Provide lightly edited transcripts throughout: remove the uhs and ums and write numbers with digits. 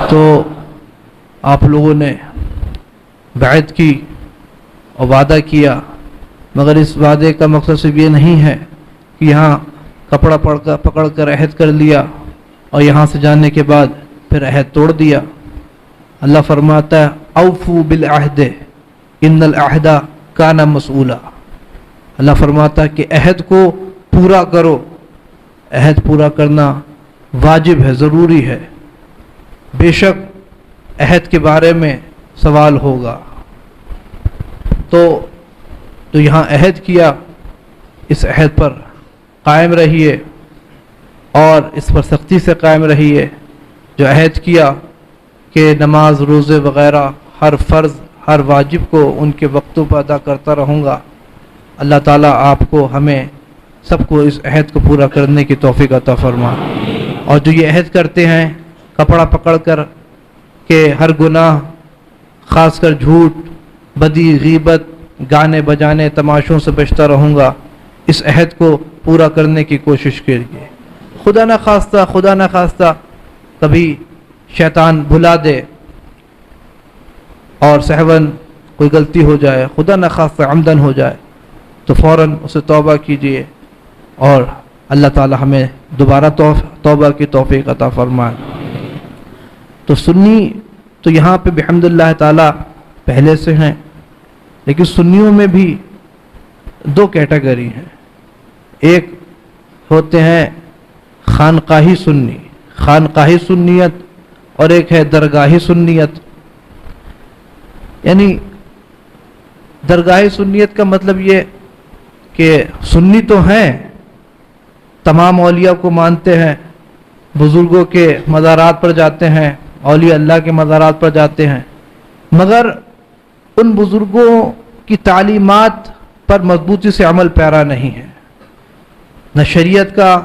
تو آپ لوگوں نے بیعت کی اور وعدہ کیا، مگر اس وعدے کا مقصد صرف یہ نہیں ہے کہ یہاں کپڑا پکڑ کر عہد کر لیا اور یہاں سے جانے کے بعد پھر عہد توڑ دیا۔ اللہ فرماتا ہے اوفو بالعہد ان العہد کان مسئولا۔ اللہ فرماتا ہے کہ عہد کو پورا کرو، عہد پورا کرنا واجب ہے، ضروری ہے، بے شک عہد کے بارے میں سوال ہوگا۔ تو یہاں عہد کیا، اس عہد پر قائم رہیے اور اس پر سختی سے قائم رہیے۔ جو عہد کیا کہ نماز روزے وغیرہ ہر فرض ہر واجب کو ان کے وقتوں پر ادا کرتا رہوں گا، اللہ تعالیٰ آپ کو ہمیں سب کو اس عہد کو پورا کرنے کی توفیق عطا فرما۔ اور جو یہ عہد کرتے ہیں کپڑا پکڑ کر کہ ہر گناہ خاص کر جھوٹ بدی غیبت گانے بجانے تماشوں سے بچتا رہوں گا، اس عہد کو پورا کرنے کی کوشش کیجیے۔ خدا نہ خواستہ کبھی شیطان بھلا دے اور سہون کوئی غلطی ہو جائے، خدا نہ خواستہ عمدن ہو جائے، تو فوراً اسے توبہ کیجیے اور اللہ تعالی ہمیں دوبارہ توبہ کی توفیق عطا فرمائے۔ تو سنی تو یہاں پہ بحمد اللہ تعالی پہلے سے ہیں، لیکن سنیوں میں بھی دو کیٹیگری ہیں، ایک ہوتے ہیں خانقاہی سنی، خانقاہی سنیت، اور ایک ہے درگاہی سنیت۔ یعنی درگاہی سنیت کا مطلب یہ کہ سنی تو ہیں، تمام اولیاء کو مانتے ہیں، بزرگوں کے مزارات پر جاتے ہیں، اولیاء اللہ کے مزارات پر جاتے ہیں، مگر ان بزرگوں کی تعلیمات پر مضبوطی سے عمل پیرا نہیں ہے، نہ شریعت کا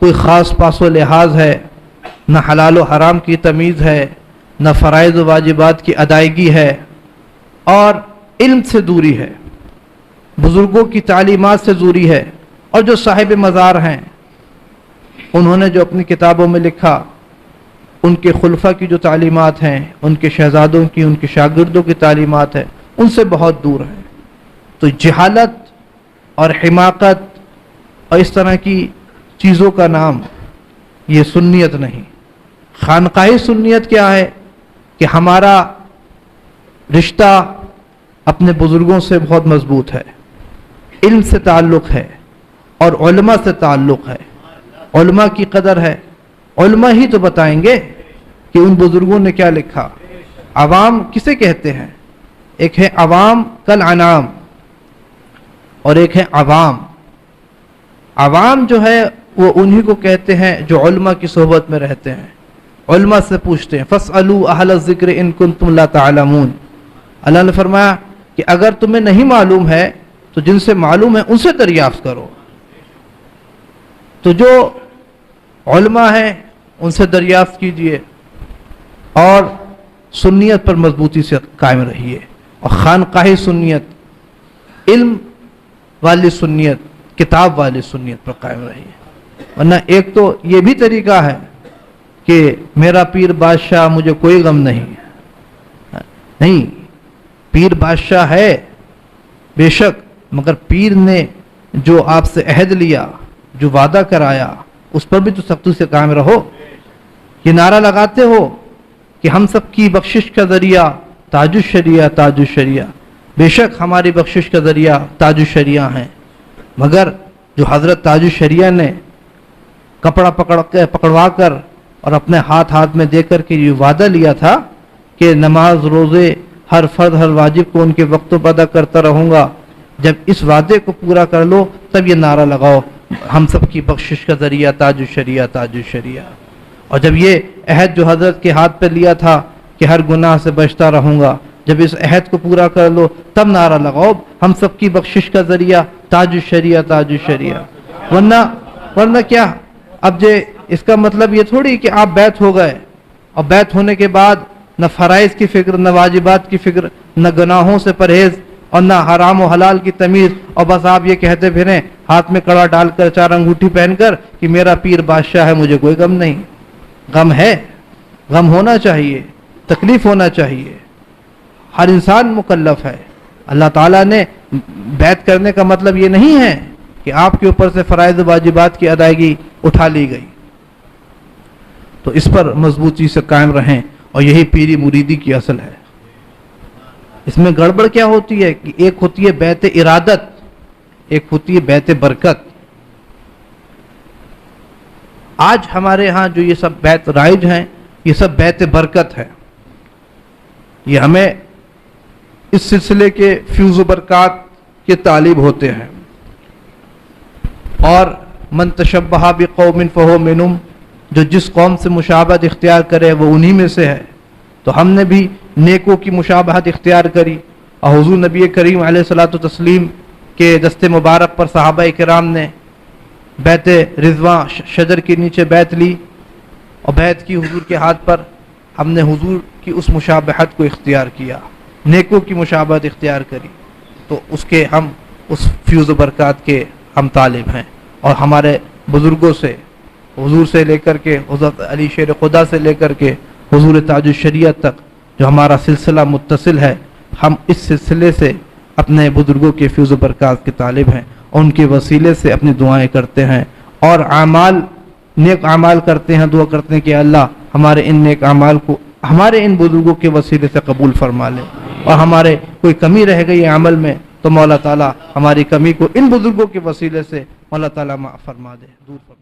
کوئی خاص پاس و لحاظ ہے، نہ حلال و حرام کی تمیز ہے، نہ فرائض و واجبات کی ادائیگی ہے، اور علم سے دوری ہے، بزرگوں کی تعلیمات سے دوری ہے۔ اور جو صاحب مزار ہیں انہوں نے جو اپنی کتابوں میں لکھا، ان کے خلفاء کی جو تعلیمات ہیں، ان کے شہزادوں کی، ان کے شاگردوں کی تعلیمات ہیں، ان سے بہت دور ہیں۔ تو جہالت اور حماقت اور اس طرح کی چیزوں کا نام یہ سنیت نہیں۔ خانقاہی سنیت کیا ہے کہ ہمارا رشتہ اپنے بزرگوں سے بہت مضبوط ہے، علم سے تعلق ہے اور علماء سے تعلق ہے، علماء کی قدر ہے، علماء ہی تو بتائیں گے کہ ان بزرگوں نے کیا لکھا۔ عوام کسے کہتے ہیں؟ ایک ہے عوام کل انعام اور ایک ہے عوام۔ عوام جو ہے وہ انہی کو کہتے ہیں جو علماء کی صحبت میں رہتے ہیں، علماء سے پوچھتے ہیں۔ فَاسْأَلُوا أَهْلَ الذِّكْرِ إِن كُنتُمْ لَا تَعْلَمُونَ۔ اللہ نے فرمایا کہ اگر تمہیں نہیں معلوم ہے تو جن سے معلوم ہے ان سے دریافت کرو۔ تو جو علماء ہیں ان سے دریافت کیجئے اور سنیت پر مضبوطی سے قائم رہیے، اور خانقاہی سنیت، علم والی سنیت، کتاب والی سنیت پر قائم رہیے۔ ورنہ ایک تو یہ بھی طریقہ ہے کہ میرا پیر بادشاہ مجھے کوئی غم نہیں، پیر بادشاہ ہے بے شک، مگر پیر نے جو آپ سے عہد لیا، جو وعدہ کرایا، اس پر بھی تو سختی سے قائم رہو۔ یہ نعرہ لگاتے ہو کہ ہم سب کی بخشش کا ذریعہ تاج الشریعہ، تاج الشریعہ، بے شک ہماری بخشش کا ذریعہ تاج الشریعہ ہیں، مگر جو حضرت تاج الشریعہ نے کپڑا پکڑوا کر اور اپنے ہاتھ میں دے کر کے یہ وعدہ لیا تھا کہ نماز روزے ہر فرض ہر واجب کو ان کے وقتوں پر ادا کرتا رہوں گا، جب اس وعدے کو پورا کر لو تب یہ نعرہ لگاؤ ہم سب کی بخشش کا ذریعہ تاج الشریعہ، تاج الشریعہ۔ اور جب یہ عہد جو حضرت کے ہاتھ پہ لیا تھا کہ ہر گناہ سے بچتا رہوں گا، جب اس عہد کو پورا کر لو تب نعرہ لگاؤ ہم سب کی بخشش کا ذریعہ تاج الشریعہ، تاج الشریعہ۔ ورنہ کیا؟ اب اس کا مطلب یہ تھوڑی کہ آپ بیعت ہو گئے اور بیعت ہونے کے بعد نہ فرائض کی فکر، نہ واجبات کی فکر، نہ گناہوں سے پرہیز اور نہ حرام و حلال کی تمیز، اور بس آپ یہ کہتے پھریں ہاتھ میں کڑا ڈال کر، چار انگوٹھی پہن کر کہ میرا پیر بادشاہ ہے، مجھے کوئی غم نہیں۔ غم ہے، غم ہونا چاہیے، تکلیف ہونا چاہیے، ہر انسان مکلف ہے۔ اللہ تعالیٰ نے بیعت کرنے کا مطلب یہ نہیں ہے کہ آپ کے اوپر سے فرائض و واجبات کی ادائیگی اٹھا لی گئی، تو اس پر مضبوطی سے قائم رہیں، اور یہی پیری مریدی کی اصل ہے۔ اس میں گڑبڑ کیا ہوتی ہے کہ ایک ہوتی ہے بیعت ارادت، ایک ہوتی ہے بیعت برکت۔ آج ہمارے ہاں جو یہ سب بیعت رائج ہیں، یہ سب بیعت برکت ہے۔ یہ ہمیں اس سلسلے کے فیوز و برکات کے طالب ہوتے ہیں، اور من تشبہ بقوم فہو منہم، جو جس قوم سے مشابہت اختیار کرے وہ انہی میں سے ہے۔ تو ہم نے بھی نیکوں کی مشابہت اختیار کری، اور حضور نبی کریم علیہ الصلوۃ والتسلیم کے دست مبارک پر صحابہ کرام نے بیعت رضوان شجر کے نیچے بیعت لی، اور بیعت کی حضور کے ہاتھ پر۔ ہم نے حضور کی اس مشابہت کو اختیار کیا، نیکوں کی مشابہت اختیار کری، تو اس کے ہم اس فیوز و برکات کے ہم طالب ہیں۔ اور ہمارے بزرگوں سے، حضور سے لے کر کے حضرت علی شیر خدا سے لے کر کے حضور تاج الشریعت تک جو ہمارا سلسلہ متصل ہے، ہم اس سلسلے سے اپنے بزرگوں کے فیوز و برکات کے طالب ہیں، اور ان کے وسیلے سے اپنی دعائیں کرتے ہیں، اور اعمال، نیک اعمال کرتے ہیں، دعا کرتے ہیں کہ اللہ ہمارے ان نیک اعمال کو ہمارے ان بزرگوں کے وسیلے سے قبول فرما لے، اور ہمارے کوئی کمی رہ گئی ہے عمل میں تو مولا تعالیٰ ہماری کمی کو ان بزرگوں کے وسیلے سے مولا تعالیٰ معاف فرما دے، دور فرما دے۔